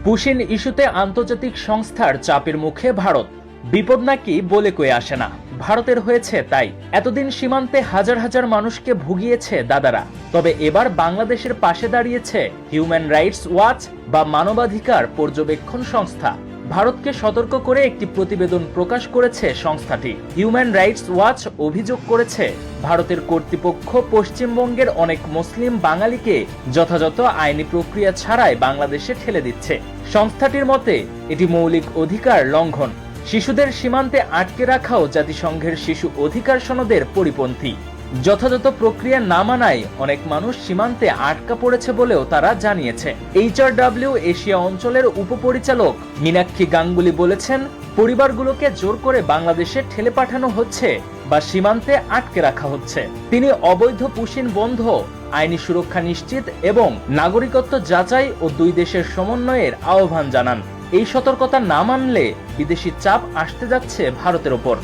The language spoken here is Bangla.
পুশিন ইস্যুতে আন্তর্জাতিক সংস্থার চাপের মুখে ভারত। বিপদ নাকি বলে কয়ে আসে না, ভারতের হয়েছে তাই। এতদিন সীমান্তে হাজার হাজার মানুষকে ভুগিয়েছে দাদারা, তবে এবার বাংলাদেশের পাশে দাঁড়িয়েছে হিউম্যান রাইটস ওয়াচ বা মানবাধিকার পর্যবেক্ষণ সংস্থা। ভারতকে সতর্ক করে একটি প্রতিবেদন প্রকাশ করেছে সংস্থাটি। হিউম্যান রাইটস ওয়াচ অভিযোগ করেছে, ভারতের কর্তৃপক্ষ পশ্চিমবঙ্গের অনেক মুসলিম বাঙালিকে যথাযথ আইনি প্রক্রিয়া ছাড়াই বাংলাদেশে ঠেলে দিচ্ছে। সংস্থাটির মতে এটি মৌলিক অধিকার লঙ্ঘন। শিশুদের সীমান্তে আটকে রাখাও জাতিসংঘের শিশু অধিকার সনদের পরিপন্থী। যথাযথ প্রক্রিয়া না মানায় অনেক মানুষ সীমান্তে আটকা পড়েছে বলেও তারা জানিয়েছে। HRW এশিয়া অঞ্চলের উপপরিচালক মীনাক্ষী গাঙ্গুলি বলেছেন, পরিবারগুলোকে জোর করে বাংলাদেশে ঠেলে পাঠানো হচ্ছে বা সীমান্তে আটকে রাখা হচ্ছে। তিনি অবৈধ পুশিন বন্ধ, আইনি সুরক্ষা নিশ্চিত এবং নাগরিকত্ব যাচাই ও দুই দেশের সমন্বয়ের আহ্বান জানান। এই সতর্কতা না মানলে বিদেশি চাপ আসতে যাচ্ছে ভারতের ওপর।